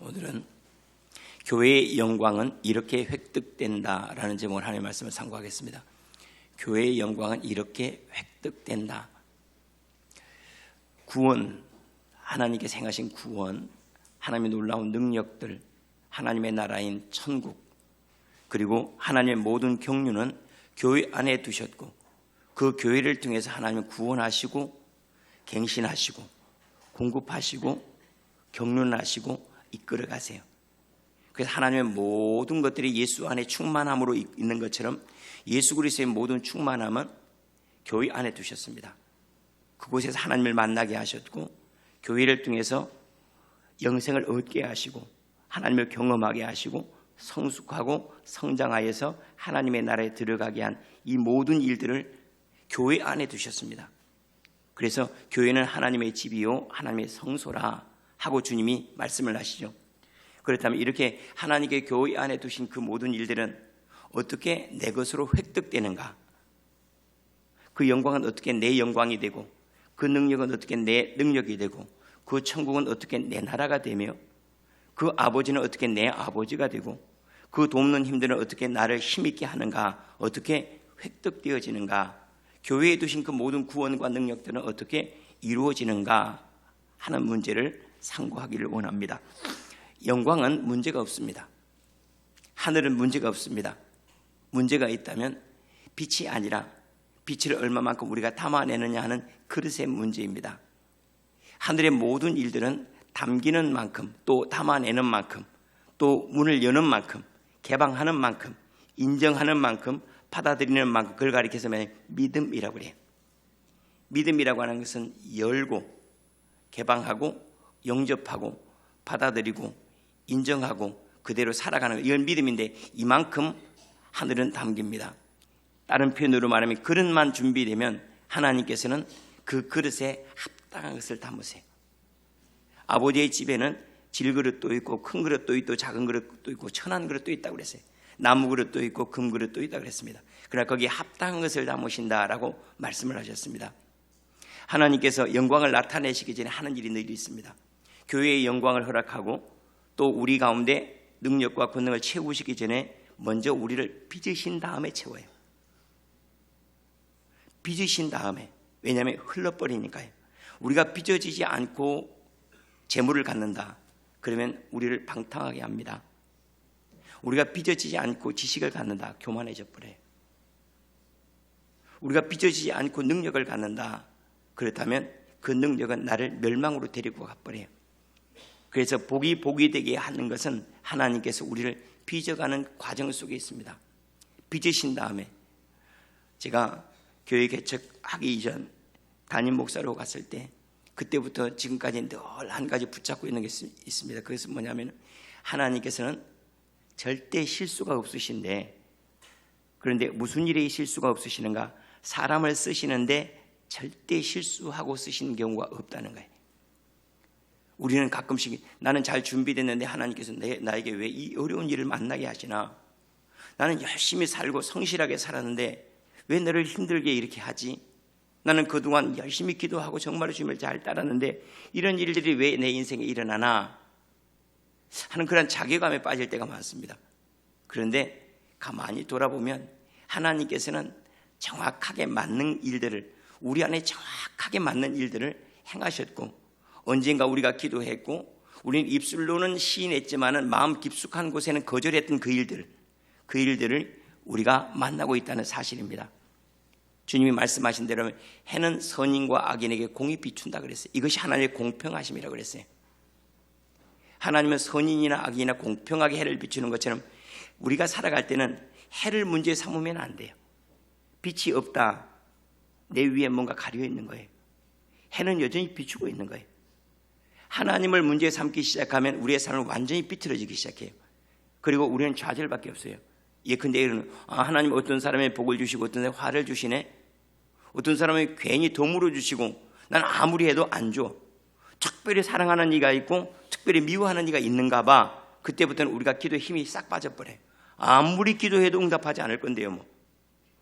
오늘은 교회의 영광은 이렇게 획득된다라는 제목으로 하나님의 말씀을 상고하겠습니다. 교회의 영광은 이렇게 획득된다. 구원, 하나님께서 행하신 구원, 하나님의 놀라운 능력들, 하나님의 나라인 천국, 그리고 하나님의 모든 경륜은 교회 안에 두셨고 그 교회를 통해서 하나님은 구원하시고 갱신하시고 공급하시고 경륜하시고 이끌어 가세요. 그래서 하나님의 모든 것들이 예수 안에 충만함으로 있는 것처럼 예수 그리스도의 모든 충만함은 교회 안에 두셨습니다. 그곳에서 하나님을 만나게 하셨고 교회를 통해서 영생을 얻게 하시고 하나님을 경험하게 하시고 성숙하고 성장하여서 하나님의 나라에 들어가게 한 이 모든 일들을 교회 안에 두셨습니다. 그래서 교회는 하나님의 집이요 하나님의 성소라 하고 주님이 말씀을 하시죠. 그렇다면 이렇게 하나님의 교회 안에 두신 그 모든 일들은 어떻게 내 것으로 획득되는가? 그 영광은 어떻게 내 영광이 되고 그 능력은 어떻게 내 능력이 되고 그 천국은 어떻게 내 나라가 되며 그 아버지는 어떻게 내 아버지가 되고 그 돕는 힘들은 어떻게 나를 힘있게 하는가? 어떻게 획득되어지는가? 교회에 두신 그 모든 구원과 능력들은 어떻게 이루어지는가 하는 문제를 상고하기를 원합니다. 영광은 문제가 없습니다. 하늘은 문제가 없습니다. 문제가 있다면 빛이 아니라 빛을 얼마만큼 우리가 담아내느냐 하는 그릇의 문제입니다. 하늘의 모든 일들은 담기는 만큼 또 담아내는 만큼 또 문을 여는 만큼 개방하는 만큼 인정하는 만큼 받아들이는 만큼 그걸 가리켜서 믿음이라고 그래요. 믿음이라고 하는 것은 열고 개방하고 영접하고 받아들이고 인정하고 그대로 살아가는 이건 믿음인데 이만큼 하늘은 담깁니다. 다른 표현으로 말하면 그릇만 준비되면 하나님께서는 그 그릇에 합당한 것을 담으세요. 아버지의 집에는 질그릇도 있고 큰 그릇도 있고 작은 그릇도 있고 천한 그릇도 있다고 그랬어요. 나무 그릇도 있고 금 그릇도 있다고 그랬습니다. 그러나 거기에 합당한 것을 담으신다라고 말씀을 하셨습니다. 하나님께서 영광을 나타내시기 전에 하는 일이 늘 있습니다. 교회의 영광을 허락하고 또 우리 가운데 능력과 권능을 채우시기 전에 먼저 우리를 빚으신 다음에 채워요. 빚으신 다음에. 왜냐하면 흘러버리니까요. 우리가 빚어지지 않고 재물을 갖는다. 그러면 우리를 방탕하게 합니다. 우리가 빚어지지 않고 지식을 갖는다. 교만해져 버려요. 우리가 빚어지지 않고 능력을 갖는다. 그렇다면 그 능력은 나를 멸망으로 데리고 가버려요. 그래서 복이 되게 하는 것은 하나님께서 우리를 빚어가는 과정 속에 있습니다. 빚으신 다음에 제가 교회 개척하기 이전 담임 목사로 갔을 때 그때부터 지금까지 늘 한 가지 붙잡고 있는 게 있습니다. 그것은 뭐냐면 하나님께서는 절대 실수가 없으신데 그런데 무슨 일에 실수가 없으시는가? 사람을 쓰시는데 절대 실수하고 쓰시는 경우가 없다는 거예요. 우리는 가끔씩 나는 잘 준비됐는데 하나님께서 나에게 왜 이 어려운 일을 만나게 하시나? 나는 열심히 살고 성실하게 살았는데 왜 너를 힘들게 이렇게 하지? 나는 그동안 열심히 기도하고 정말로 주님을 잘 따랐는데 이런 일들이 왜 내 인생에 일어나나? 하는 그런 자괴감에 빠질 때가 많습니다. 그런데 가만히 돌아보면 하나님께서는 정확하게 맞는 일들을 우리 안에 정확하게 맞는 일들을 행하셨고 언젠가 우리가 기도했고 우리는 입술로는 시인했지만은 마음 깊숙한 곳에는 거절했던 그 일들을 우리가 만나고 있다는 사실입니다. 주님이 말씀하신 대로 해는 선인과 악인에게 공히 비춘다 그랬어요. 이것이 하나님의 공평하심이라고 그랬어요. 하나님은 선인이나 악인이나 공평하게 해를 비추는 것처럼 우리가 살아갈 때는 해를 문제 삼으면 안 돼요. 빛이 없다. 내 위에 뭔가 가려 있는 거예요. 해는 여전히 비추고 있는 거예요. 하나님을 문제 삼기 시작하면 우리의 삶은 완전히 비틀어지기 시작해요. 그리고 우리는 좌절밖에 없어요. 예컨대 이러는 하나님 어떤 사람의 복을 주시고 어떤 사람의 화를 주시네. 어떤 사람은 괜히 덤으로 주시고 난 아무리 해도 안 줘. 특별히 사랑하는 이가 있고 특별히 미워하는 이가 있는가 봐. 그때부터는 우리가 기도에 힘이 싹 빠져버려요. 아무리 기도해도 응답하지 않을 건데요. 뭐.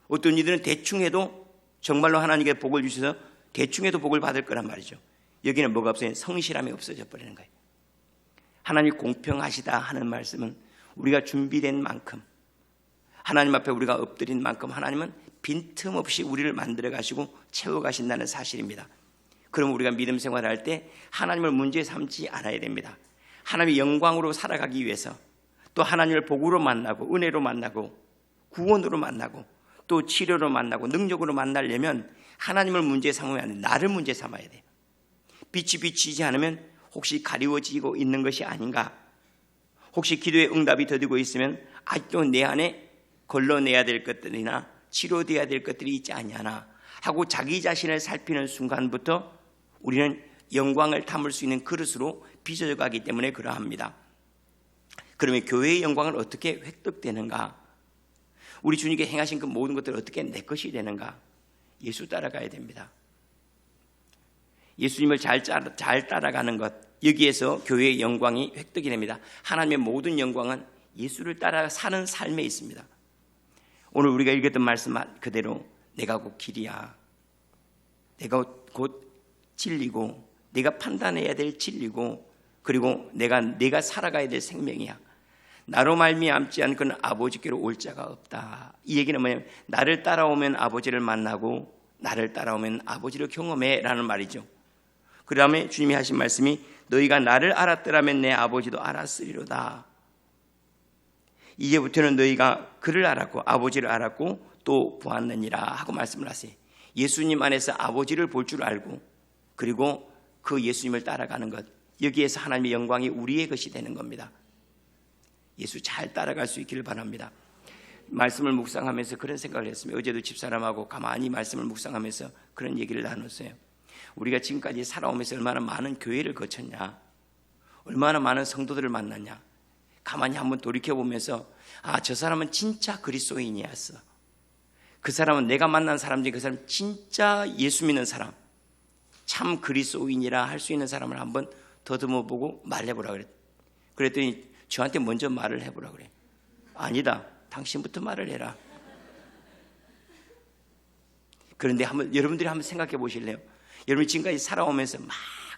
어떤 이들은 대충 해도 정말로 하나님께 복을 주셔서 대충 해도 복을 받을 거란 말이죠. 여기는 뭐가 없어요? 성실함이 없어져 버리는 거예요. 하나님이 공평하시다 하는 말씀은 우리가 준비된 만큼, 하나님 앞에 우리가 엎드린 만큼 하나님은 빈틈없이 우리를 만들어 가시고 채워 가신다는 사실입니다. 그럼 우리가 믿음 생활할 때 하나님을 문제 삼지 않아야 됩니다. 하나님의 영광으로 살아가기 위해서, 또 하나님을 복으로 만나고 은혜로 만나고 구원으로 만나고 또 치료로 만나고 능력으로 만나려면 하나님을 문제 삼으면 안 돼. 나를 문제 삼아야 돼. 빛이 비치지 않으면 혹시 가리워지고 있는 것이 아닌가? 혹시 기도의 응답이 더디고 있으면 아직도 내 안에 걸러내야 될 것들이나 치료돼야 될 것들이 있지 않냐나 하고 자기 자신을 살피는 순간부터 우리는 영광을 담을 수 있는 그릇으로 빚어져 가기 때문에 그러합니다. 그러면 교회의 영광을 어떻게 획득되는가? 우리 주님께 행하신 그 모든 것들을 어떻게 내 것이 되는가? 예수 따라가야 됩니다. 예수님을 잘 따라가는 것, 여기에서 교회의 영광이 획득이 됩니다. 하나님의 모든 영광은 예수를 따라 사는 삶에 있습니다. 오늘 우리가 읽었던 말씀 그대로 내가 곧 길이야, 내가 곧 진리고, 내가 판단해야 될 진리고, 그리고 내가 살아가야 될 생명이야. 나로 말미암지 않고는 아버지께로 올 자가 없다. 이 얘기는 뭐냐면 나를 따라오면 아버지를 만나고 나를 따라오면 아버지를 경험해 라는 말이죠. 그 다음에 주님이 하신 말씀이 너희가 나를 알았더라면 내 아버지도 알았으리로다. 이제부터는 너희가 그를 알았고 아버지를 알았고 또 보았느니라 하고 말씀을 하세요. 예수님 안에서 아버지를 볼 줄 알고 그리고 그 예수님을 따라가는 것, 여기에서 하나님의 영광이 우리의 것이 되는 겁니다. 예수 잘 따라갈 수 있기를 바랍니다. 말씀을 묵상하면서 그런 생각을 했습니다. 어제도 집사람하고 가만히 말씀을 묵상하면서 그런 얘기를 나눴어요. 우리가 지금까지 살아오면서 얼마나 많은 교회를 거쳤냐, 얼마나 많은 성도들을 만났냐, 가만히 한번 돌이켜보면서 저 사람은 진짜 그리스도인이었어. 그 사람은 내가 만난 사람 중에 그 사람 진짜 예수 믿는 사람, 참 그리스도인이라 할 수 있는 사람을 한번 더듬어 보고 말해보라 그랬더니 저한테 먼저 말을 해보라 그래. 아니다, 당신부터 말을 해라. 그런데 여러분들이 한번 생각해 보실래요? 여러분이 지금까지 살아오면서 막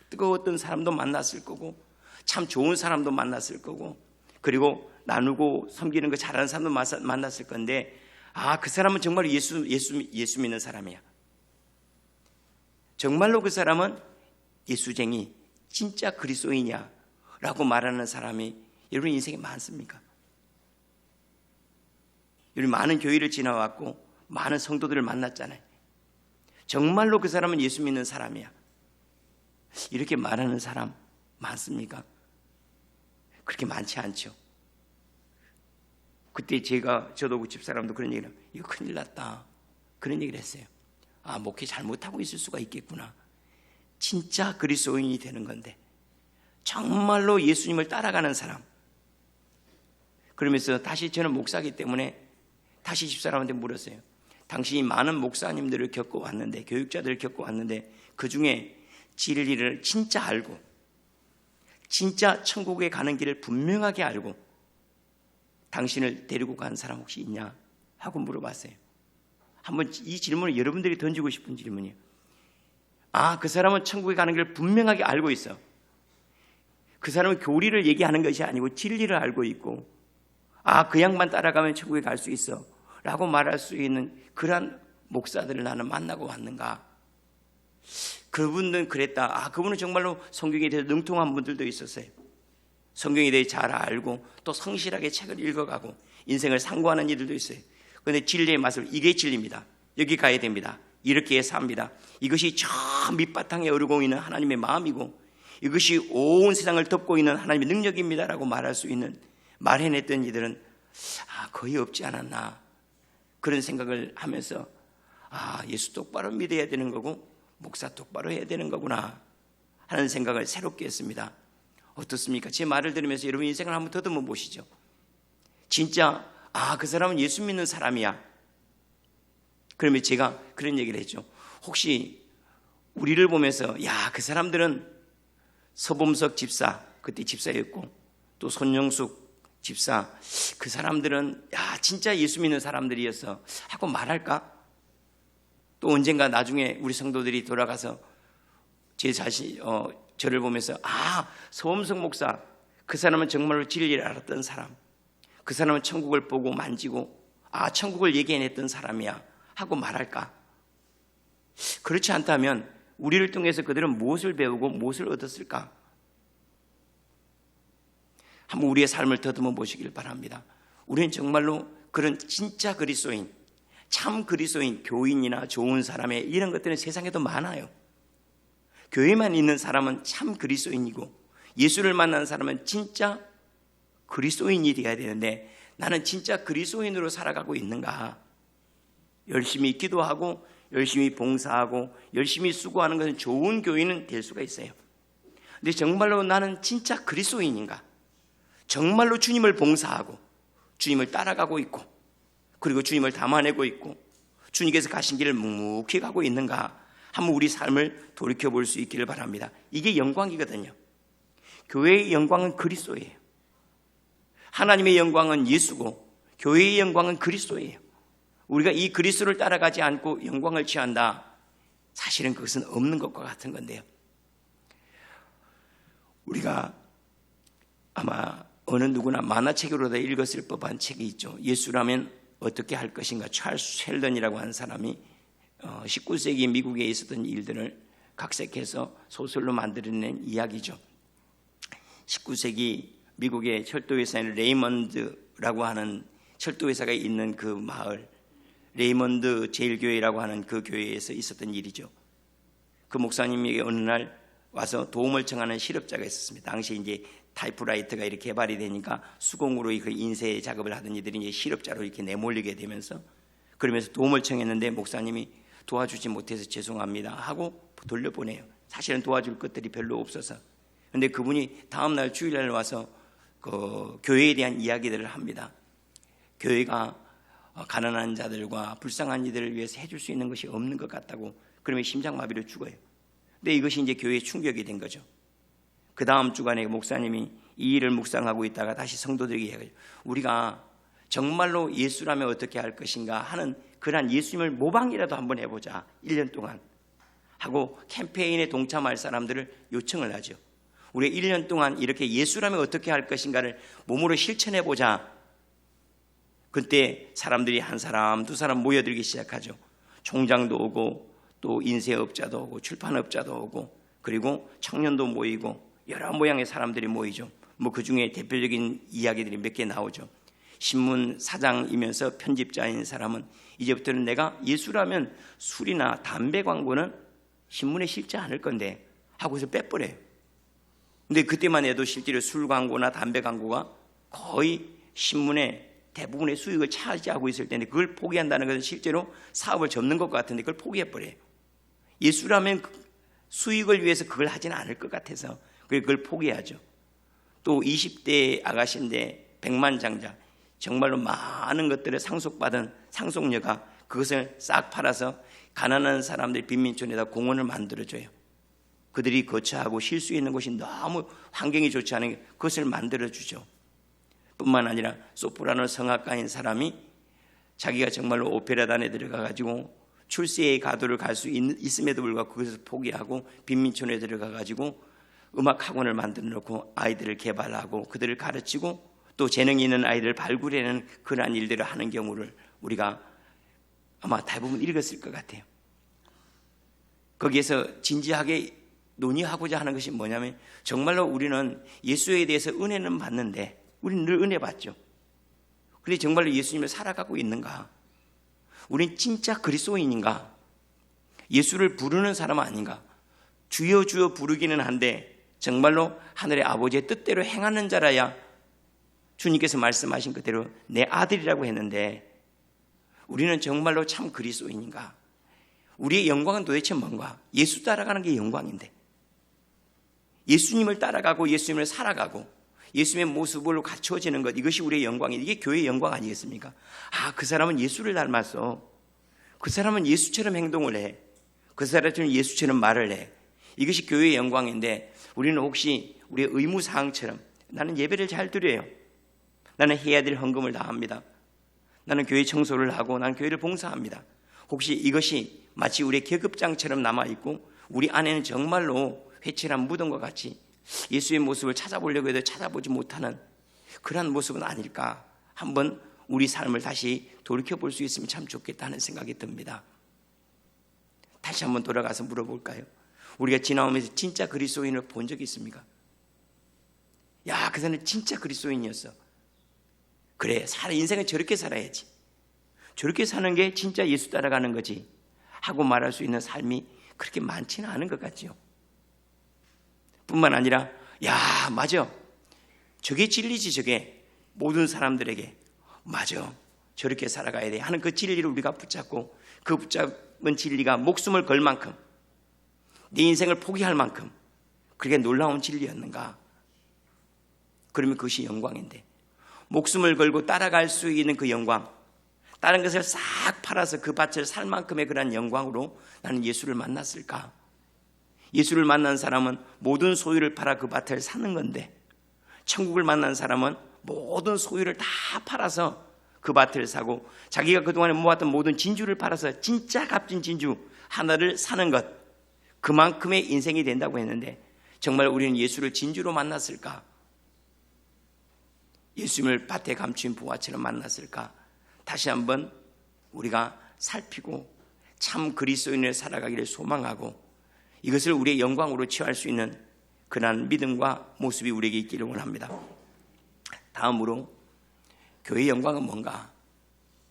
뜨거웠던 사람도 만났을 거고 참 좋은 사람도 만났을 거고 그리고 나누고 섬기는 거 잘하는 사람도 만났을 건데 그 사람은 정말 예수 믿는 사람이야. 정말로 그 사람은 예수쟁이, 진짜 그리스도인이야 라고 말하는 사람이 여러분 인생에 많습니까? 여러분 많은 교회를 지나왔고 많은 성도들을 만났잖아요. 정말로 그 사람은 예수 믿는 사람이야, 이렇게 말하는 사람 많습니까? 그렇게 많지 않죠. 그때 저도 그 집사람도 그런 얘기를, 이거 큰일 났다, 그런 얘기를 했어요. 목회 잘못하고 있을 수가 있겠구나. 진짜 그리스도인이 되는 건데 정말로 예수님을 따라가는 사람. 그러면서 다시 저는 목사이기 때문에 다시 집사람한테 물었어요. 당신이 많은 목사님들을 겪어왔는데, 교육자들을 겪어왔는데 그 중에 진리를 진짜 알고 진짜 천국에 가는 길을 분명하게 알고 당신을 데리고 간 사람 혹시 있냐 하고 물어봤어요. 한번 이 질문을 여러분들이 던지고 싶은 질문이에요. 그 사람은 천국에 가는 길을 분명하게 알고 있어. 그 사람은 교리를 얘기하는 것이 아니고 진리를 알고 있고 그 양반 따라가면 천국에 갈 수 있어 라고 말할 수 있는 그러한 목사들을 나는 만나고 왔는가? 그분은 그랬다. 그분은 정말로 성경에 대해서 능통한 분들도 있었어요. 성경에 대해 잘 알고 또 성실하게 책을 읽어가고 인생을 상고하는 이들도 있어요. 그런데 진리의 맛을, 이게 진리입니다, 여기 가야 됩니다, 이렇게 해서 삽니다, 이것이 저 밑바탕에 오르고 있는 하나님의 마음이고 이것이 온 세상을 덮고 있는 하나님의 능력입니다 라고 말할 수 있는, 말해냈던 이들은 거의 없지 않았나, 그런 생각을 하면서 예수 똑바로 믿어야 되는 거고 목사 똑바로 해야 되는 거구나 하는 생각을 새롭게 했습니다. 어떻습니까? 제 말을 들으면서 여러분 인생을 한번 더듬어 보시죠. 진짜 그 사람은 예수 믿는 사람이야. 그러면 제가 그런 얘기를 했죠. 혹시 우리를 보면서 그 사람들은 서범석 집사, 그때 집사였고 또 손영숙 집사, 그 사람들은 진짜 예수 믿는 사람들이었어 하고 말할까? 또 언젠가 나중에 우리 성도들이 돌아가서 제 자신 저를 보면서 서범석 목사, 그 사람은 정말로 진리를 알았던 사람, 그 사람은 천국을 보고 만지고 천국을 얘기해냈던 사람이야 하고 말할까? 그렇지 않다면 우리를 통해서 그들은 무엇을 배우고 무엇을 얻었을까? 한번 우리의 삶을 더듬어 보시길 바랍니다. 우리는 정말로 그런 진짜 그리스도인, 참 그리스도인, 교인이나 좋은 사람의 이런 것들은 세상에도 많아요. 교회만 있는 사람은 참 그리스도인이고 예수를 만난 사람은 진짜 그리스도인이 되어야 되는데, 나는 진짜 그리스도인으로 살아가고 있는가? 열심히 기도하고 열심히 봉사하고 열심히 수고하는 것은 좋은 교인은 될 수가 있어요. 근데 정말로 나는 진짜 그리스도인인가? 정말로 주님을 봉사하고 주님을 따라가고 있고 그리고 주님을 담아내고 있고 주님께서 가신 길을 묵묵히 가고 있는가? 한번 우리 삶을 돌이켜볼 수 있기를 바랍니다. 이게 영광이거든요. 교회의 영광은 그리스도예요. 하나님의 영광은 예수고 교회의 영광은 그리스도예요. 우리가 이 그리스도를 따라가지 않고 영광을 취한다, 사실은 그것은 없는 것과 같은 건데요. 우리가 아마 어느 누구나 만화책으로 다 읽었을 법한 책이 있죠. 예수라면 어떻게 할 것인가. 찰스 셸던이라고 하는 사람이 19세기 미국에 있었던 일들을 각색해서 소설로 만들어낸 이야기죠. 19세기 미국의 철도회사인 레이먼드라고 하는 철도회사가 있는 그 마을, 레이먼드 제일교회라고 하는 그 교회에서 있었던 일이죠. 그 목사님에게 어느 날 와서 도움을 청하는 실업자가 있었습니다. 당시 이제 타이프라이터가 이렇게 개발이 되니까 수공으로 그 인쇄 작업을 하던 이들이 이제 실업자로 이렇게 내몰리게 되면서, 그러면서 도움을 청했는데 목사님이 도와주지 못해서 죄송합니다 하고 돌려보내요. 사실은 도와줄 것들이 별로 없어서. 근데 그분이 다음날 주일날 와서 그 교회에 대한 이야기들을 합니다. 교회가 가난한 자들과 불쌍한 이들을 위해서 해줄 수 있는 것이 없는 것 같다고. 그러면 심장마비로 죽어요. 근데 이것이 이제 교회에 충격이 된 거죠. 그 다음 주간에 목사님이 이 일을 묵상하고 있다가 다시 성도들에게 얘기해요. 우리가 정말로 예수라면 어떻게 할 것인가 하는 그러한 예수님을 모방이라도 한번 해보자. 1년 동안 하고 캠페인에 동참할 사람들을 요청을 하죠. 우리 1년 동안 이렇게 예수라면 어떻게 할 것인가를 몸으로 실천해보자. 그때 사람들이 한 사람 두 사람 모여들기 시작하죠. 총장도 오고 또 인쇄업자도 오고 출판업자도 오고 그리고 청년도 모이고 여러 모양의 사람들이 모이죠. 그 중에 대표적인 이야기들이 몇 개 나오죠. 신문 사장이면서 편집자인 사람은 이제부터는 내가 예수라면 술이나 담배 광고는 신문에 실지 않을 건데 하고서 빼버려요. 근데 그때만 해도 실제로 술 광고나 담배 광고가 거의 신문의 대부분의 수익을 차지하고 있을 텐데 그걸 포기한다는 것은 실제로 사업을 접는 것 같은데 그걸 포기해버려요. 예수라면 수익을 위해서 그걸 하지는 않을 것 같아서 그걸 포기하죠. 또 20대 아가씨인데 백만장자, 정말로 많은 것들을 상속받은 상속녀가 그것을 싹 팔아서 가난한 사람들 빈민촌에다 공원을 만들어줘요. 그들이 거처하고 쉴 수 있는 곳이 너무 환경이 좋지 않은 그것을 만들어주죠. 뿐만 아니라 소프라노 성악가인 사람이 자기가 정말로 오페라단에 들어가가지고 출세의 가도를 갈 수 있음에도 불구하고 그것을 포기하고 빈민촌에 들어가가지고 음악 학원을 만들어 놓고 아이들을 개발하고 그들을 가르치고 또 재능이 있는 아이들을 발굴해내는 그러한 일들을 하는 경우를 우리가 아마 대부분 읽었을 것 같아요. 거기에서 진지하게 논의하고자 하는 것이 뭐냐면 정말로 우리는 예수에 대해서 은혜는 받는데 우리는 늘 은혜 받죠. 그런데 정말로 예수님을 살아가고 있는가? 우린 진짜 그리스도인인가? 예수를 부르는 사람 아닌가? 주여 주여 부르기는 한데 정말로 하늘의 아버지의 뜻대로 행하는 자라야 주님께서 말씀하신 그대로 내 아들이라고 했는데 우리는 정말로 참 그리스도인인가? 우리의 영광은 도대체 뭔가? 예수 따라가는 게 영광인데 예수님을 따라가고 예수님을 살아가고 예수님의 모습으로 갖춰지는 것, 이것이 우리의 영광이에요. 이게 교회의 영광 아니겠습니까? 그 사람은 예수를 닮았어. 그 사람은 예수처럼 행동을 해. 그 사람은 예수처럼 말을 해. 이것이 교회의 영광인데 우리는 혹시 우리의 의무사항처럼 나는 예배를 잘 드려요. 나는 해야 될 헌금을 다 합니다. 나는 교회 청소를 하고 나는 교회를 봉사합니다. 혹시 이것이 마치 우리의 계급장처럼 남아있고 우리 안에는 정말로 회칠한 무덤과 같이 예수의 모습을 찾아보려고 해도 찾아보지 못하는 그러한 모습은 아닐까? 한번 우리 삶을 다시 돌이켜볼 수 있으면 참 좋겠다는 생각이 듭니다. 다시 한번 돌아가서 물어볼까요? 우리가 지나오면서 진짜 그리스도인을 본 적이 있습니까? 야, 그 사람은 진짜 그리스도인이었어. 그래, 인생을 저렇게 살아야지. 저렇게 사는 게 진짜 예수 따라가는 거지 하고 말할 수 있는 삶이 그렇게 많지는 않은 것 같죠. 뿐만 아니라 야, 맞아, 저게 진리지. 저게 모든 사람들에게 맞아, 저렇게 살아가야 돼 하는 그 진리를 우리가 붙잡고, 그 붙잡은 진리가 목숨을 걸 만큼, 내 인생을 포기할 만큼 그렇게 놀라운 진리였는가? 그러면 그것이 영광인데, 목숨을 걸고 따라갈 수 있는 그 영광, 다른 것을 싹 팔아서 그 밭을 살 만큼의 그런 영광으로 나는 예수를 만났을까? 예수를 만난 사람은 모든 소유를 팔아 그 밭을 사는 건데, 천국을 만난 사람은 모든 소유를 다 팔아서 그 밭을 사고, 자기가 그동안에 모았던 모든 진주를 팔아서 진짜 값진 진주 하나를 사는 것, 그만큼의 인생이 된다고 했는데, 정말 우리는 예수를 진주로 만났을까? 예수님을 밭에 감춘 부화처럼 만났을까? 다시 한번 우리가 살피고 참 그리스도인을 살아가기를 소망하고, 이것을 우리의 영광으로 취할 수 있는 그러한 믿음과 모습이 우리에게 있기를 원합니다. 다음으로 교회의 영광은 뭔가?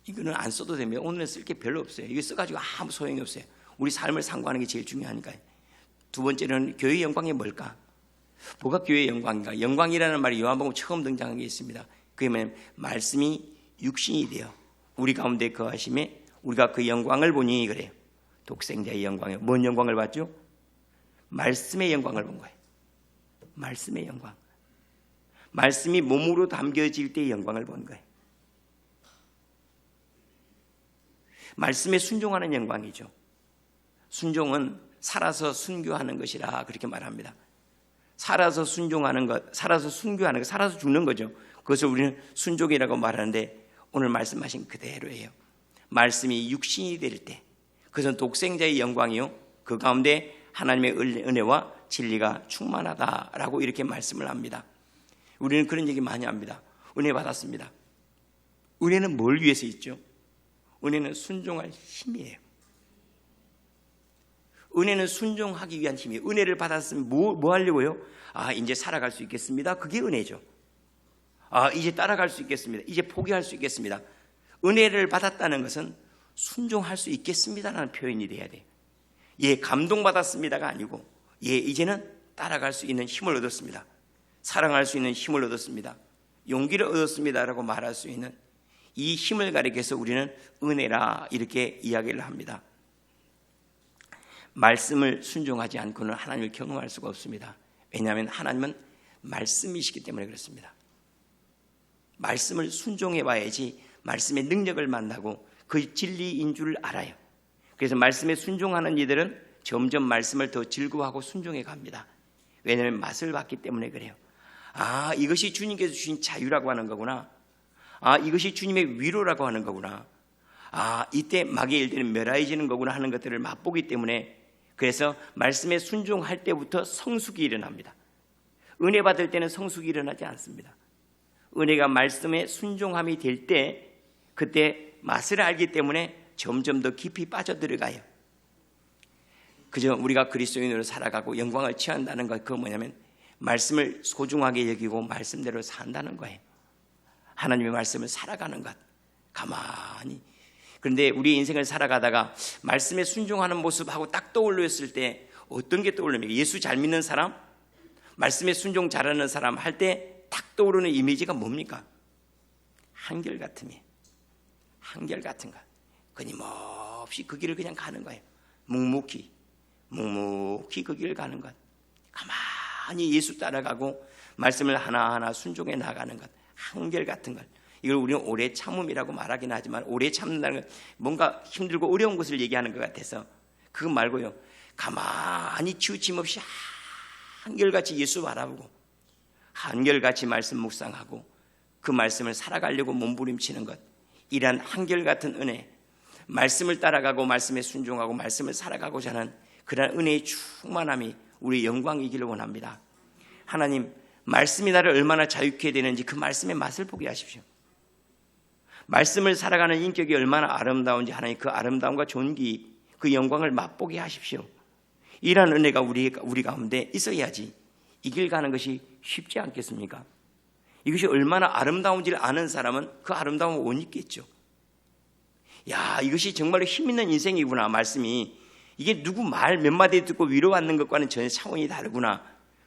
이거는 안 써도 됩니다. 오늘은 쓸 게 별로 없어요. 이거 써가지고 아무 소용이 없어요. 우리 삶을 상고하는 게 제일 중요하니까요. 두 번째는 교회의 영광이 뭘까? 뭐가 교회의 영광인가? 영광이라는 말이 요한복음 처음 등장한 게 있습니다. 그게 뭐냐면 말씀이 육신이 되어 우리 가운데 거하심에 우리가 그 영광을 보니, 그래요. 독생자의 영광이요. 뭔 영광을 봤죠? 말씀의 영광을 본 거예요. 말씀의 영광. 말씀이 몸으로 담겨질 때의 영광을 본 거예요. 말씀에 순종하는 영광이죠. 순종은 살아서 순교하는 것이라 그렇게 말합니다. 살아서 순종하는 것, 살아서 순교하는 것, 살아서 죽는 거죠. 그것을 우리는 순종이라고 말하는데, 오늘 말씀하신 그대로예요. 말씀이 육신이 될 때, 그것은 독생자의 영광이요, 그 가운데 하나님의 은혜와 진리가 충만하다라고 이렇게 말씀을 합니다. 우리는 그런 얘기 많이 합니다. 은혜 받았습니다. 은혜는 뭘 위해서 있죠? 은혜는 순종할 힘이에요. 은혜는 순종하기 위한 힘이에요. 은혜를 받았으면 뭐 하려고요? 아, 이제 살아갈 수 있겠습니다. 그게 은혜죠. 아, 이제 따라갈 수 있겠습니다. 이제 포기할 수 있겠습니다. 은혜를 받았다는 것은 순종할 수 있겠습니다라는 표현이 돼야 돼요. 예, 감동받았습니다가 아니고, 예, 이제는 따라갈 수 있는 힘을 얻었습니다. 사랑할 수 있는 힘을 얻었습니다. 용기를 얻었습니다라고 말할 수 있는 이 힘을 가리켜서 우리는 은혜라 이렇게 이야기를 합니다. 말씀을 순종하지 않고는 하나님을 경험할 수가 없습니다. 왜냐하면 하나님은 말씀이시기 때문에 그렇습니다. 말씀을 순종해 봐야지 말씀의 능력을 만나고 그 진리인 줄 알아요. 그래서 말씀에 순종하는 이들은 점점 말씀을 더 즐거워하고 순종해 갑니다. 왜냐하면 맛을 봤기 때문에 그래요. 아, 이것이 주님께서 주신 자유라고 하는 거구나. 아, 이것이 주님의 위로라고 하는 거구나. 아, 이때 마귀의 일들은 멸하여지는 거구나 하는 것들을 맛보기 때문에, 그래서 말씀에 순종할 때부터 성숙이 일어납니다. 은혜 받을 때는 성숙이 일어나지 않습니다. 은혜가 말씀에 순종함이 될 때, 그때 맛을 알기 때문에 점점 더 깊이 빠져들어가요. 그저 우리가 그리스도인으로 살아가고 영광을 취한다는 것, 그건 뭐냐면 말씀을 소중하게 여기고 말씀대로 산다는 거예요. 하나님의 말씀을 살아가는 것, 가만히. 그런데 우리 인생을 살아가다가 말씀에 순종하는 모습하고 딱 떠올렸을 때 어떤 게 떠올립니까? 예수 잘 믿는 사람, 말씀에 순종 잘하는 사람 할 때 딱 떠오르는 이미지가 뭡니까? 한결같음이에요. 한결같은 것. 끊임없이 그 길을 그냥 가는 거예요. 묵묵히 그 길을 가는 것. 가만히 예수 따라가고 말씀을 하나하나 순종해 나가는 것. 한결같은 것. 이걸 우리는 오래 참음이라고 말하긴 하지만, 오래 참는다는 건 뭔가 힘들고 어려운 것을 얘기하는 것 같아서 그거 말고요, 가만히 치우침 없이 한결같이 예수 바라보고 한결같이 말씀 묵상하고 그 말씀을 살아가려고 몸부림치는 것, 이러한 한결같은 은혜, 말씀을 따라가고 말씀에 순종하고 말씀을 살아가고자 하는 그러한 은혜의 충만함이 우리의 영광이기를 원합니다. 하나님 말씀이 나를 얼마나 자유케 되는지 그 말씀의 맛을 보게 하십시오. 말씀을 살아가는 인격이 얼마나 아름다운지 하나님 그 아름다움과 존귀, 그 영광을 맛보게 하십시오. 이러한 은혜가 우리 가운데 있어야지 이 길 가는 것이 쉽지 않겠습니까? 이것이 얼마나 아름다운지를 아는 사람은 그 아름다움을 못 잊겠죠. 야, 이것이 정말로 힘있는 인생이구나. 말씀이 이게 누구 말 몇 마디 듣고 위로받는 것과는 전혀 차원이 다르구나.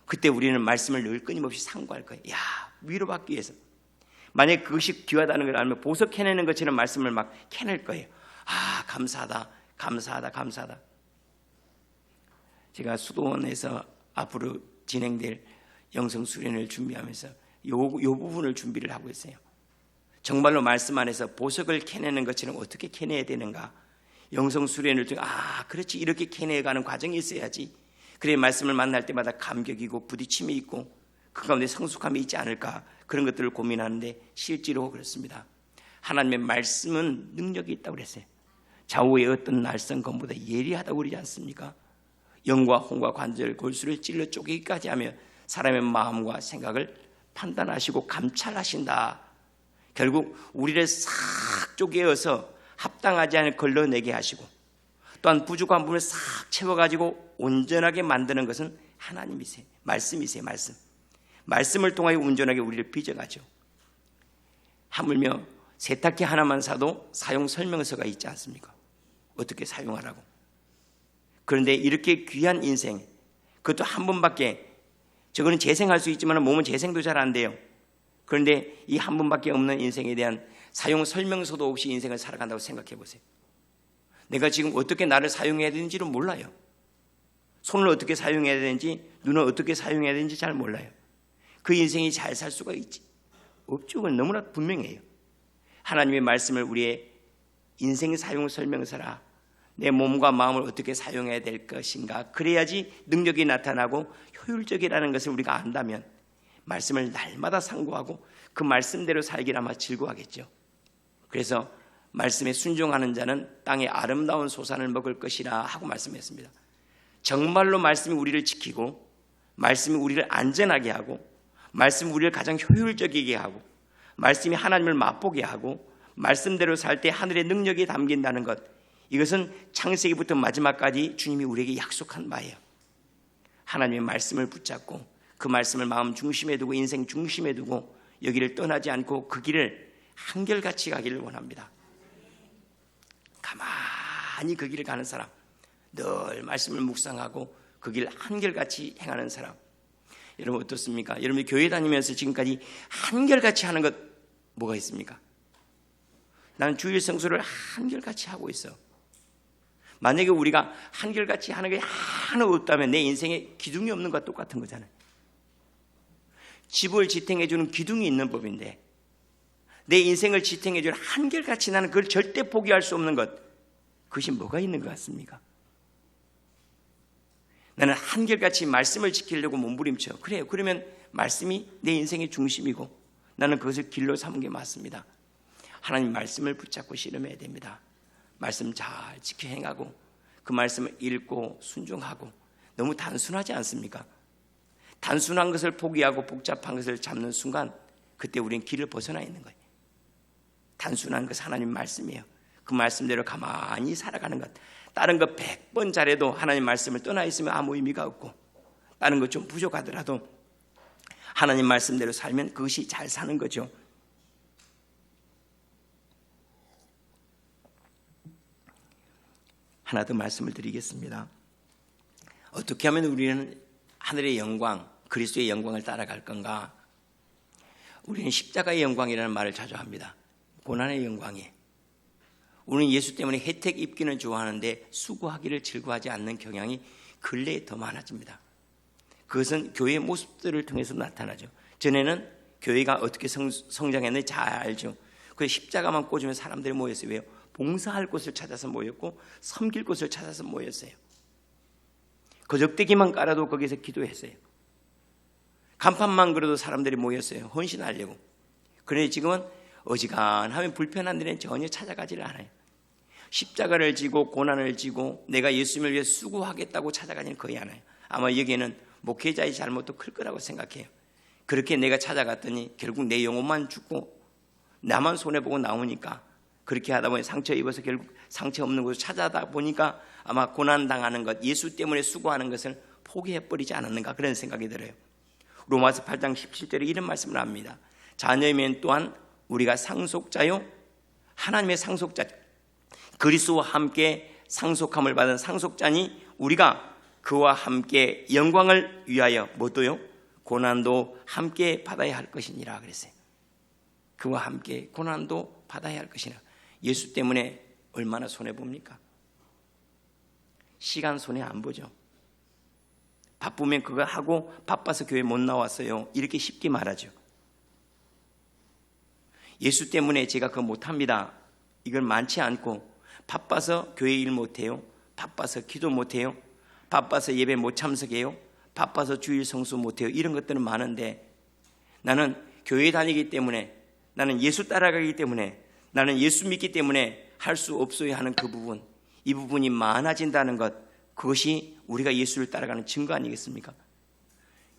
그때 우리는 말씀을 늘 끊임없이 상고할 거예요. 야, 위로받기 위해서. 만약에 그것이 귀하다는 걸 알면 보석 캐내는 것처럼 말씀을 막 캐낼 거예요. 아, 감사하다, 감사하다, 감사하다. 제가 수도원에서 앞으로 진행될 영성 수련을 준비하면서 요 부분을 준비를 하고 있어요. 정말로 말씀 안에서 보석을 캐내는 것처럼 어떻게 캐내야 되는가. 영성 수련을 통해 그렇지 이렇게 캐내가는 과정이 있어야지. 그래 말씀을 만날 때마다 감격이고 부딪힘이 있고 그 가운데 성숙함이 있지 않을까. 그런 것들을 고민하는데 실제로 그렇습니다. 하나님의 말씀은 능력이 있다고 그랬어요. 좌우의 어떤 날선 검보다 예리하다고 그러지 않습니까? 영과 혼과 관절 골수를 찔러 쪼개기까지 하며 사람의 마음과 생각을 판단하시고 감찰하신다. 결국 우리를 싹 쪼개어서 합당하지 않을 걸러내게 하시고 또한 부족한 부분을 싹 채워가지고 온전하게 만드는 것은 하나님이세요. 말씀이세요. 말씀을 통하여 온전하게 우리를 빚어가죠. 하물며 세탁기 하나만 사도 사용 설명서가 있지 않습니까? 어떻게 사용하라고. 그런데 이렇게 귀한 인생, 그것도 한 번밖에, 저거는 재생할 수 있지만 몸은 재생도 잘 안 돼요. 그런데 이 한 번밖에 없는 인생에 대한 사용 설명서도 없이 인생을 살아간다고 생각해 보세요. 내가 지금 어떻게 나를 사용해야 되는지를 몰라요. 손을 어떻게 사용해야 되는지, 눈을 어떻게 사용해야 되는지 잘 몰라요. 그 인생이 잘 살 수가 있지 없죠. 그건 너무나 분명해요. 하나님의 말씀을 우리의 인생 사용 설명서라. 내 몸과 마음을 어떻게 사용해야 될 것인가. 그래야지 능력이 나타나고 효율적이라는 것을 우리가 안다면 말씀을 날마다 상고하고 그 말씀대로 살기를 아마 즐거워하겠죠. 그래서 말씀에 순종하는 자는 땅의 아름다운 소산을 먹을 것이라 하고 말씀했습니다. 정말로 말씀이 우리를 지키고 말씀이 우리를 안전하게 하고 말씀이 우리를 가장 효율적이게 하고 말씀이 하나님을 맛보게 하고 말씀대로 살 때 하늘의 능력이 담긴다는 것, 이것은 창세기부터 마지막까지 주님이 우리에게 약속한 바예요. 하나님의 말씀을 붙잡고 그 말씀을 마음 중심에 두고 인생 중심에 두고 여기를 떠나지 않고 그 길을 한결같이 가기를 원합니다. 가만히 그 길을 가는 사람, 늘 말씀을 묵상하고 그 길 한결같이 행하는 사람. 여러분 어떻습니까? 여러분이 교회 다니면서 지금까지 한결같이 하는 것 뭐가 있습니까? 나는 주일 성수를 한결같이 하고 있어. 만약에 우리가 한결같이 하는 게 하나 없다면 내 인생에 기둥이 없는 것과 똑같은 거잖아요. 집을 지탱해주는 기둥이 있는 법인데 내 인생을 지탱해주는 한결같이 나는 그걸 절대 포기할 수 없는 것, 그것이 뭐가 있는 것 같습니까? 나는 한결같이 말씀을 지키려고 몸부림쳐. 그래요. 그러면 말씀이 내 인생의 중심이고 나는 그것을 길로 삼은 게 맞습니다. 하나님 말씀을 붙잡고 씨름해야 됩니다. 말씀 잘 지켜 행하고 그 말씀을 읽고 순종하고. 너무 단순하지 않습니까? 단순한 것을 포기하고 복잡한 것을 잡는 순간 그때 우리는 길을 벗어나 있는 거예요. 단순한 것 하나님 말씀이에요. 그 말씀대로 가만히 살아가는 것. 다른 거 100번 잘해도 하나님 말씀을 떠나 있으면 아무 의미가 없고 다른 것 좀 부족하더라도 하나님 말씀대로 살면 그것이 잘 사는 거죠. 하나 더 말씀을 드리겠습니다. 어떻게 하면 우리는 하늘의 영광, 그리스도의 영광을 따라갈 건가? 우리는 십자가의 영광이라는 말을 자주 합니다. 고난의 영광이에요. 우리는 예수 때문에 혜택 입기는 좋아하는데 수고하기를 즐거워하지 않는 경향이 근래에 더 많아집니다. 그것은 교회의 모습들을 통해서 나타나죠. 전에는 교회가 어떻게 성장했는지 잘 알죠. 그래서 십자가만 꽂으면 사람들이 모였어요. 왜요? 봉사할 곳을 찾아서 모였고 섬길 곳을 찾아서 모였어요. 거적대기만 깔아도 거기서 기도했어요. 간판만 그려도 사람들이 모였어요. 헌신하려고. 그런데 지금은 어지간하면 불편한 데는 전혀 찾아가지를 않아요. 십자가를 지고 고난을 지고 내가 예수님을 위해 수고하겠다고 찾아가지는 거의 않아요. 아마 여기에는 목회자의 잘못도 클 거라고 생각해요. 그렇게 내가 찾아갔더니 결국 내 영혼만 죽고 나만 손해보고 나오니까, 그렇게 하다 보니 상처 입어서 결국 상처 없는 곳을 찾아다 보니까 아마 고난당하는 것, 예수 때문에 수고하는 것을 포기해버리지 않았는가, 그런 생각이 들어요. 로마서 8장 17절에 이런 말씀을 합니다. 자녀이면 또한 우리가 상속자요, 하나님의 상속자, 그리스도와 함께 상속함을 받은 상속자니 우리가 그와 함께 영광을 위하여 뭐도요? 고난도 함께 받아야 할 것이니라 그랬어요. 그와 함께 고난도 받아야 할 것이니라. 예수 때문에 얼마나 손해봅니까? 시간 손해 안 보죠. 바쁘면 그거 하고 바빠서 교회 못 나왔어요, 이렇게 쉽게 말하죠. 예수 때문에 제가 그거 못합니다, 이걸 많지 않고, 바빠서 교회 일 못해요, 바빠서 기도 못해요, 바빠서 예배 못 참석해요, 바빠서 주일 성수 못해요, 이런 것들은 많은데, 나는 교회 다니기 때문에, 나는 예수 따라가기 때문에, 나는 예수 믿기 때문에 할 수 없어야 하는 그 부분, 이 부분이 많아진다는 것, 그것이 우리가 예수를 따라가는 증거 아니겠습니까?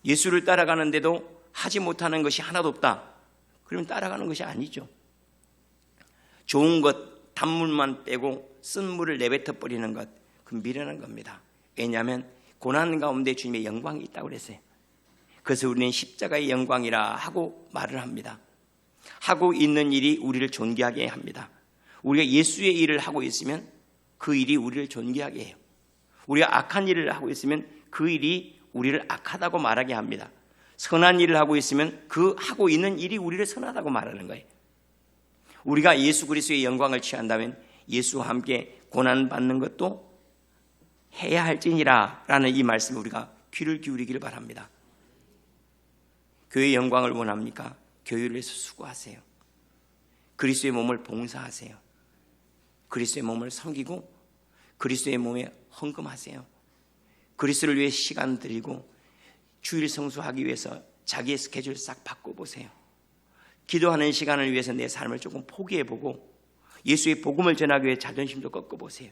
예수를 따라가는데도 하지 못하는 것이 하나도 없다, 그러면 따라가는 것이 아니죠. 좋은 것, 단물만 빼고 쓴 물을 내뱉어 버리는 것, 그 미련한 겁니다. 왜냐하면 고난 가운데 주님의 영광이 있다고 그랬어요. 그래서 우리는 십자가의 영광이라 하고 말을 합니다. 하고 있는 일이 우리를 존귀하게 합니다. 우리가 예수의 일을 하고 있으면 그 일이 우리를 존귀하게 해요. 우리가 악한 일을 하고 있으면 그 일이 우리를 악하다고 말하게 합니다. 선한 일을 하고 있으면 그 하고 있는 일이 우리를 선하다고 말하는 거예요. 우리가 예수 그리스도의 영광을 취한다면 예수와 함께 고난받는 것도 해야 할지니라 라는 이 말씀에 우리가 귀를 기울이기를 바랍니다. 교회의 영광을 원합니까? 교회를 위해서 수고하세요. 그리스도의 몸을 봉사하세요. 그리스도의 몸을 섬기고 그리스도의 몸에 헌금하세요. 그리스도를 위해 시간 드리고 주일 성수하기 위해서 자기의 스케줄 싹 바꿔보세요. 기도하는 시간을 위해서 내 삶을 조금 포기해보고 예수의 복음을 전하기 위해 자존심도 꺾어보세요.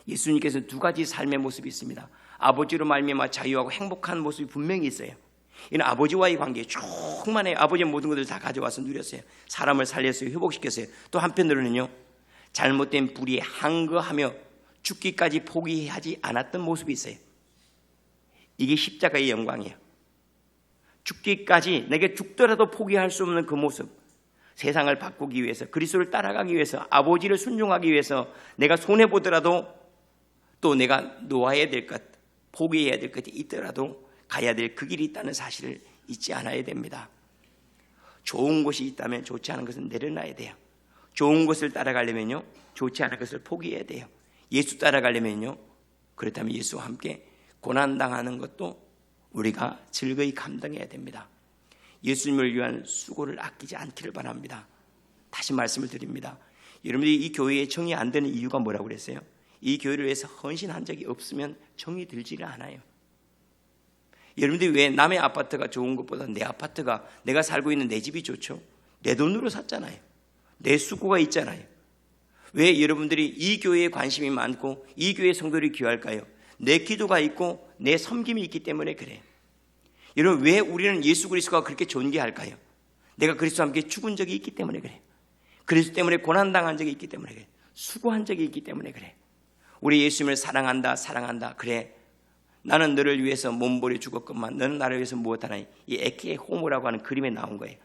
예수님께서 두 가지 삶의 모습이 있습니다. 아버지로 말미암아 자유하고 행복한 모습이 분명히 있어요. 이는 아버지와의 관계 충만해요. 아버지의 모든 것을 다 가져와서 누렸어요. 사람을 살렸어요. 회복시켰어요. 또 한편으로는요, 잘못된 불의에 항거하며 죽기까지 포기하지 않았던 모습이 있어요. 이게 십자가의 영광이에요. 죽기까지, 내게 죽더라도 포기할 수 없는 그 모습, 세상을 바꾸기 위해서, 그리스도를 따라가기 위해서, 아버지를 순종하기 위해서 내가 손해보더라도, 또 내가 놓아야 될 것, 포기해야 될 것이 있더라도 가야 될 그 길이 있다는 사실을 잊지 않아야 됩니다. 좋은 것이 있다면 좋지 않은 것은 내려놔야 돼요. 좋은 것을 따라가려면요, 좋지 않은 것을 포기해야 돼요. 예수 따라가려면요, 그렇다면 예수와 함께 고난당하는 것도 우리가 즐거이 감당해야 됩니다. 예수님을 위한 수고를 아끼지 않기를 바랍니다. 다시 말씀을 드립니다. 여러분들이 이 교회에 정이 안 되는 이유가 뭐라고 그랬어요? 이 교회를 위해서 헌신한 적이 없으면 정이 들지를 않아요. 여러분들이 왜 남의 아파트가 좋은 것보다 내 아파트가, 내가 살고 있는 내 집이 좋죠? 내 돈으로 샀잖아요. 내 수고가 있잖아요. 왜 여러분들이 이 교회에 관심이 많고 이 교회 성도들이 귀할까요? 내 기도가 있고 내 섬김이 있기 때문에 그래요. 여러분, 왜 우리는 예수 그리스도가 그렇게 존귀할까요? 내가 그리스도와 함께 죽은 적이 있기 때문에 그래요. 그리스도 때문에 고난당한 적이 있기 때문에 그래요. 수고한 적이 있기 때문에 그래요. 우리 예수님을 사랑한다. 그래, 나는 너를 위해서 몸버려 죽었건만 너는 나를 위해서 무엇하나, 이 에케 호모라고 하는 그림에 나온 거예요.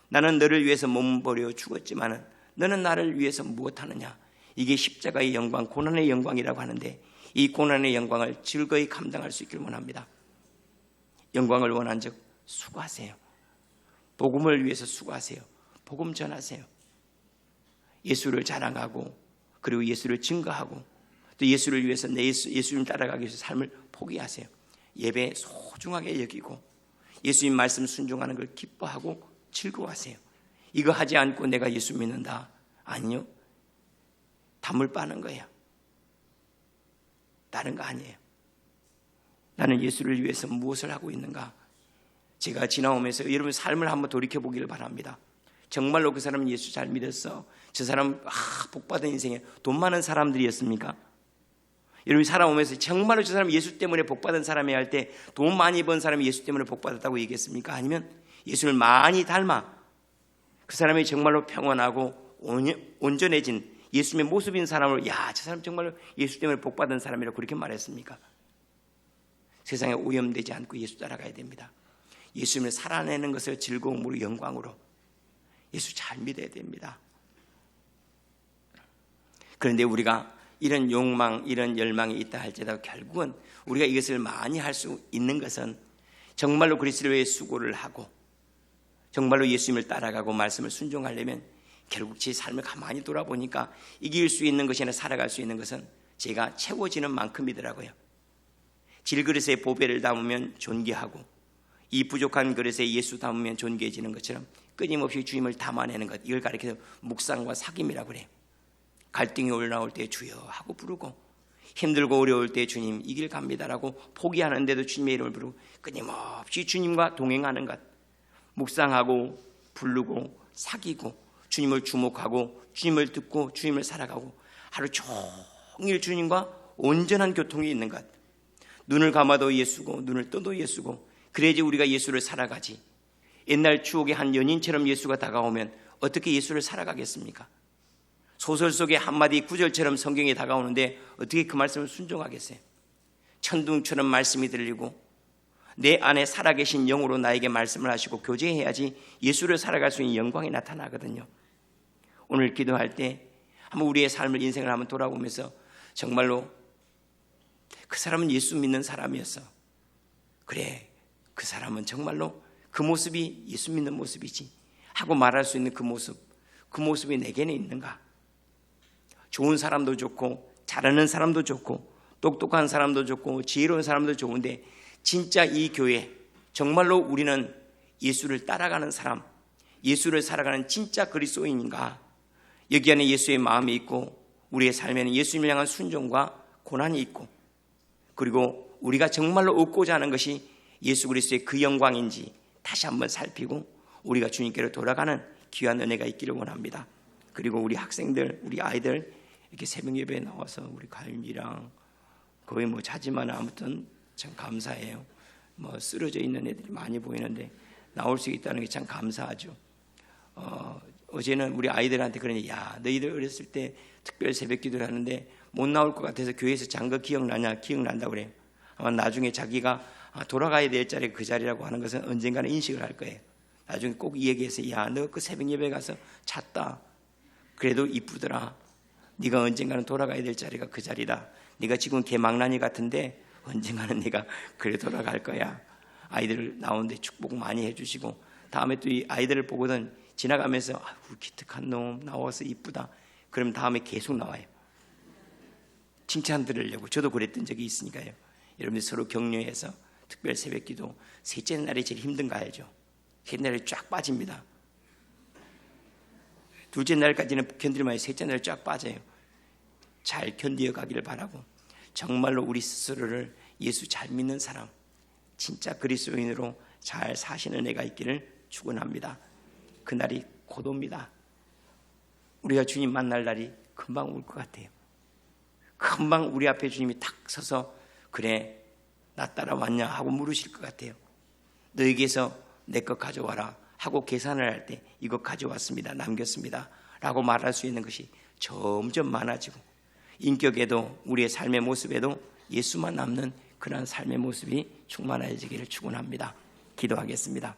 나는 너를 위해서 몸버려 죽었지만 너는 나를 위해서 무엇하느냐. 이게 십자가의 영광, 고난의 영광이라고 하는데, 이 고난의 영광을 즐거이 감당할 수 있기를 원합니다. 영광을 원한 즉 수고하세요. 복음을 위해서 수고하세요. 복음 전하세요. 예수를 자랑하고, 그리고 예수를 증거하고, 또 예수를 위해서 예수님 따라가기 위해서 삶을 포기하세요. 예배 소중하게 여기고 예수님 말씀 순종하는 걸 기뻐하고 즐거워하세요. 이거 하지 않고 내가 예수 믿는다, 아니요, 담을 빠는 거예요. 다른 거 아니에요. 나는 예수를 위해서 무엇을 하고 있는가? 제가 지나오면서 여러분 삶을 한번 돌이켜보기를 바랍니다. 정말로 그 사람은 예수 잘 믿었어? 저 사람 복받은 인생에 돈 많은 사람들이었습니까? 여러분이 살아오면서 정말로 저 사람이 예수 때문에 복받은 사람이 할 때 돈 많이 번 사람이 예수 때문에 복받았다고 얘기했습니까? 아니면 예수를 많이 닮아 그 사람이 정말로 평온하고 온전해진 예수님의 모습인 사람으로 야, 저 사람 정말로 예수 때문에 복받은 사람이라고 그렇게 말했습니까? 세상에 오염되지 않고 예수 따라가야 됩니다. 예수님을 살아내는 것을 즐거움으로 영광으로 예수 잘 믿어야 됩니다. 그런데 우리가 이런 욕망, 이런 열망이 있다 할지라도 결국은 우리가 이것을 많이 할 수 있는 것은 정말로 그리스도를 위해 수고를 하고 정말로 예수님을 따라가고 말씀을 순종하려면 결국 제 삶을 가만히 돌아보니까 이길 수 있는 것이나 살아갈 수 있는 것은 제가 채워지는 만큼이더라고요. 질그릇에 보배를 담으면 존귀하고 이 부족한 그릇에 예수 담으면 존귀해지는 것처럼 끊임없이 주님을 담아내는 것, 이걸 가리켜서 묵상과 사귐이라고 그래요. 갈등이 올라올 때 주여 하고 부르고 힘들고 어려울 때 주님 이 길 갑니다라고 포기하는데도 주님의 이름을 부르고 끊임없이 주님과 동행하는 것, 묵상하고 부르고 사귀고 주님을 주목하고 주님을 듣고 주님을 살아가고 하루 종일 주님과 온전한 교통이 있는 것. 눈을 감아도 예수고 눈을 떠도 예수고 그래야지 우리가 예수를 살아가지. 옛날 추억의 한 연인처럼 예수가 다가오면 어떻게 예수를 살아가겠습니까? 소설 속의 한마디 구절처럼 성경이 다가오는데 어떻게 그 말씀을 순종하겠어요? 천둥처럼 말씀이 들리고 내 안에 살아계신 영으로 나에게 말씀을 하시고 교제해야지 예수를 살아갈 수 있는 영광이 나타나거든요. 오늘 기도할 때 한번 우리의 삶을 인생을 한번 돌아보면서 정말로 그 사람은 예수 믿는 사람이었어. 그래, 그 사람은 정말로 그 모습이 예수 믿는 모습이지 하고 말할 수 있는 그 모습이 내게는 있는가? 좋은 사람도 좋고 잘하는 사람도 좋고 똑똑한 사람도 좋고 지혜로운 사람도 좋은데 진짜 이 교회 정말로 우리는 예수를 따라가는 사람, 예수를 살아가는 진짜 그리스도인인가? 여기 안에 예수의 마음이 있고 우리의 삶에는 예수님을 향한 순종과 고난이 있고 그리고 우리가 정말로 얻고자 하는 것이 예수 그리스도의 그 영광인지 다시 한번 살피고 우리가 주님께로 돌아가는 귀한 은혜가 있기를 원합니다. 그리고 우리 학생들, 우리 아이들 이렇게 새벽 예배에 나와서 우리 가윤이랑 거의 뭐 자지만 아무튼 참 감사해요. 뭐 쓰러져 있는 애들이 많이 보이는데 나올 수 있다는 게 참 감사하죠. 어제는 우리 아이들한테 그러니 야 너희들 어렸을 때 특별 새벽 기도를 하는데 못 나올 것 같아서 교회에서 잔 거 기억나냐? 기억난다고 그래요. 아마 나중에 자기가 돌아가야 될 자리가 그 자리라고 하는 것은 언젠가는 인식을 할 거예요. 나중에 꼭 이 얘기해서 야 너 그 새벽 예배 가서 잤다. 그래도 이쁘더라. 네가 언젠가는 돌아가야 될 자리가 그 자리다. 네가 지금 개망나니 같은데 언젠가는 네가 그래 돌아갈 거야. 아이들 나오는데 축복 많이 해주시고 다음에 또 이 아이들을 보거든 지나가면서 아이고 기특한 놈 나와서 이쁘다. 그럼 다음에 계속 나와요. 칭찬 들으려고. 저도 그랬던 적이 있으니까요. 여러분들 서로 격려해서 특별 새벽기도 셋째 날이 제일 힘든 거 알죠? 셋째 날이 쫙 빠집니다. 둘째 날까지는 견딜만 셋째 날이 쫙 빠져요. 잘 견디어 가기를 바라고 정말로 우리 스스로를 예수 잘 믿는 사람, 진짜 그리스도인으로 잘 사시는 애가 있기를 축원합니다. 그날이 곧 옵니다. 우리가 주님 만날 날이 금방 올 것 같아요. 금방 우리 앞에 주님이 탁 서서 그래 나 따라왔냐 하고 물으실 것 같아요. 너에게서 내 것 가져와라 하고 계산을 할 때 이것 가져왔습니다. 남겼습니다. 라고 말할 수 있는 것이 점점 많아지고 인격에도 우리의 삶의 모습에도 예수만 남는 그러한 삶의 모습이 충만해지기를 축원합니다. 기도하겠습니다.